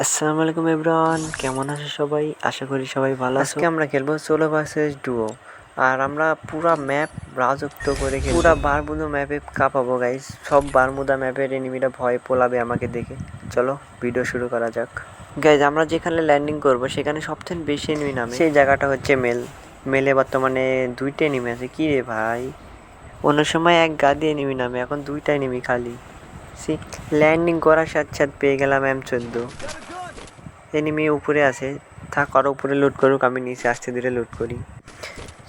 আসসালামু আলাইকুম এভরিওয়ান, কেমন আছো সবাই? আশা করি সবাই ভালো আছো। আজকে আমরা খেলবো সোলো ভার্সেস ডুও। আর আমরা পুরা ম্যাপ রাজত্ব করে খেলবো, পুরা বারমুদা ম্যাপে কাঁপাবো গাইস। সব বারমুদা ম্যাপের এনিমিরা ভয় পোলাবে আমাকে দেখে। চলো ভিডিও শুরু করা যাক। গাইস, আমরা যেখানে ল্যান্ডিং করব সেখানে সবথেকে বেশি এনিমি নামে, সেই জায়গাটা হচ্ছে মেলে বর্তমানে 2টা এনিমি আছে। কি রে ভাই, অন্য সময় এক গাদি এনিমি নামে, এখন 2টা এনিমি খালি। ল্যান্ডিং করার সাথে সাথে পেয়ে গেলাম M14। এনিমি উপরে আছে, থাক আর উপরে লুট করুক, আমি নিচে আস্তে ধীরে লুট করি।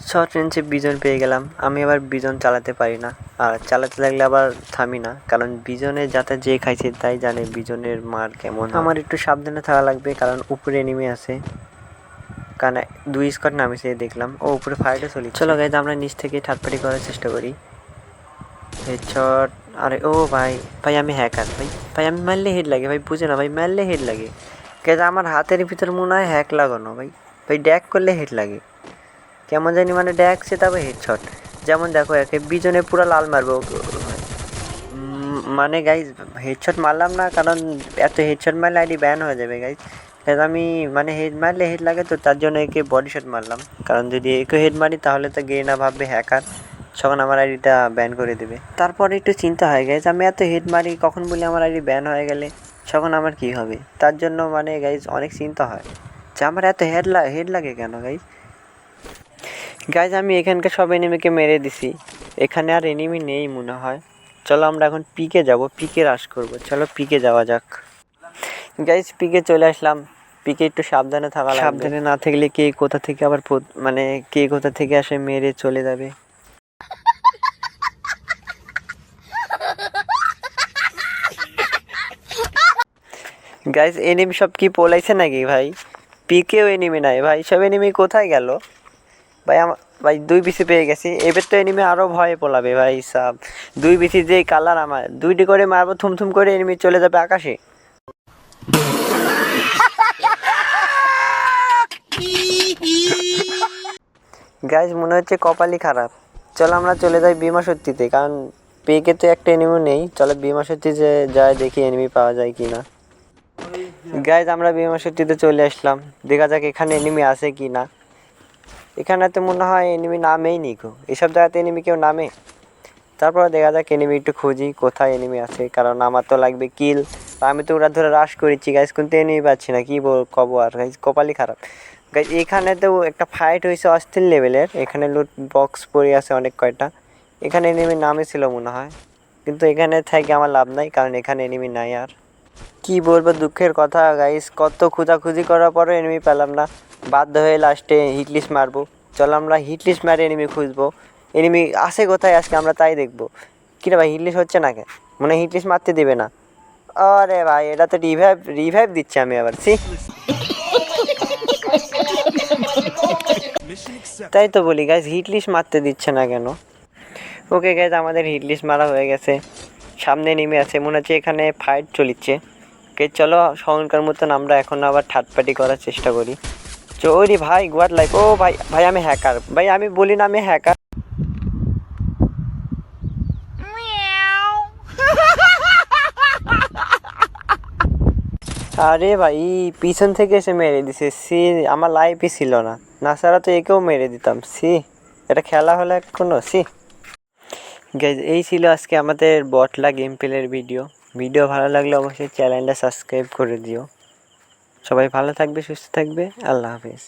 শর্ট রেঞ্জে বিজন পেয়ে গেলাম। আমি আবার বিজন চালাতে পারি না, আর চালাতে লাগলে আবার থামি না, কারণ বিজনে যাতে যে খাইছে তাই জানে বিজনের মার কেমন। আমার একটু সাবধানে থাকা লাগবে, কারণ উপরে এনিমি আছে। কারণ 2 স্কোয়াড নামিছে দেখলাম, ও উপরে ফাইটও চলেছে। চলো গাইজ, আমরা নিচ থেকে ঠাটপাটি করার চেষ্টা করি। হেডশট। আরে ও ভাই, আমি হ্যাকার ভাই আমি মারলে হেড লাগে ভাই, বুঝে না ভাই, মারলে হেড লাগে। কেন আমার হাতের ভিতর মনে হয় হ্যাক লাগানো ভাই ড্যাক করলে হেড লাগে কেমন জানি, মানে ড্যাকছে তবে হেডশট। যেমন দেখো, একে বিজনে পুরো লাল মারবো, মানে গাইজ হেডশট মারলাম না, কারণ এত হেডশট মারলে আইডি ব্যান হয়ে যাবে গাইজ। আমি মানে হেড মারলে হেড লাগে, তো তার জন্য একে বডি শট মারলাম, কারণ যদি একে হেড মারি তাহলে তো গেনা ভাববে হ্যাকার, তখন আমার আইডিটা ব্যান করে দেবে। তারপরে একটু চিন্তা হয় গাইজ, আমি এত হেড মারি, কখন বলি আমার আইডি ব্যান হয়ে গেলে তখন আমার কি হবে। তার জন্য মানে গাইজ অনেক চিন্তা হয় যে আমার এত হেড লাগে কেন গাইজ। আমি এখানকার সব এনিমিকে মেরে দিছি, এখানে আর এনিমি নেই মনে হয়। চলো আমরা এখন পিকে যাব, পিকে রাশ করব। চলো পিকে যাওয়া যাক গাইজ। পিকে চলে আসলাম। পিকে একটু সাবধানে থাকা লাগবে, সাবধানে না থাকলে কে কোথা থেকে আবার মানে কে কোথা থেকে আসে মেরে চলে যাবে। গাইজ এনিমি সব কি পলাইছে নাকি ভাই? পিকেও এনিমি নাই ভাই, সব এনিমি কোথায় গেল ভাই? ভাই 2 বিসি পেয়ে গেছি, এবার তো এনিমি আরও ভয়ে পলাবে ভাই সাব। 2 বিসি যে কালার, আমার 2টি করে মারবো, থুমথুম করে এনিমি চলে যাবে আকাশে। গাইজ মনে হচ্ছে কপালই খারাপ। চলো আমরা চলে যাই বিমাশক্তিতে, কারণ পেকে তো একটা এনিমি নেই। চলো বিমাশক্তিতে যায়, দেখি এনিমি পাওয়া যায় কি না। গাইজ আমরা বিমাশক্তিতে চলে আসলাম, দেখা যাক এখানে এনিমি আছে কি না। এখানে তো মনে হয় এনিমি নামেই নিকো, এসব জায়গাতে এনিমি কেউ নামে। তারপর দেখা যাক এনিমি একটু খুঁজি কোথায় এনিমি আছে, কারণ আমার তো লাগবে কিল। আমি তো ওরা ধরে রাশ করেছি গাইজ, কিন্তু এনিমি পাচ্ছি না, কি কব আর গাইজ, কপালই খারাপ গাইজ। এখানে তো একটা ফাইট হয়েছে অস্থির লেভেলের, এখানে লুট বক্স পড়ে আছে অনেক কয়টা। এখানে এনিমি নামে ছিল মনে হয়, কিন্তু এখানে থেকে আমার লাভ নাই, কারণ এখানে এনিমি নাই। আর কি বলবো, দুঃখের কথা গাইস, কত খোঁজাখুঁজি করার পরে এনিমি পেলাম না, বাধ্য হয়ে লাস্টে হিটলিস্ট মারবো। চলো আমরা হিটলিস্ট মারে এনিমি খুঁজবো, এনিমি আসে কোথায় আজকে আমরা তাই দেখবো। কিরে ভাই হিটলিস্ট হচ্ছে না কেন? মনে হিটলিস্ট মারতে দেবে না। আরে ভাই এটা তো রিভাইভ দিচ্ছে, আমি আবার তাই তো বলি গাইজ, হিটলিস্ট মারতে দিচ্ছে না কেন। ওকে গাইজ, আমাদের হিটলিস্ট মারা হয়ে গেছে, সামনে নেমে আছে, মনে হচ্ছে এখানে ফাইট চলিচ্ছে। ওকে চলো সহনকার মতন আমরা এখন আবার থার্ড পার্টি করার চেষ্টা করি। ওরে ভাই গোয়ার লাইফ, ও ভাই আমি হ্যাকার ভাই, আমি বলি না আমি হ্যাকার। আরে ভাই পিছন থেকে এসে মেরে দিছে, আমার লাইফই ছিল না, না ছাড়া তো একেও মেরে দিতাম। এটা খেলা হলে কোনো গাইজ। এই ছিল আজকে আমাদের বটলা গেম প্লের ভিডিও ভালো লাগলে অবশ্যই চ্যানেলটা সাবস্ক্রাইব করে দিও। সবাই ভালো থাকবে, সুস্থ থাকবে, আল্লাহ হাফেজ।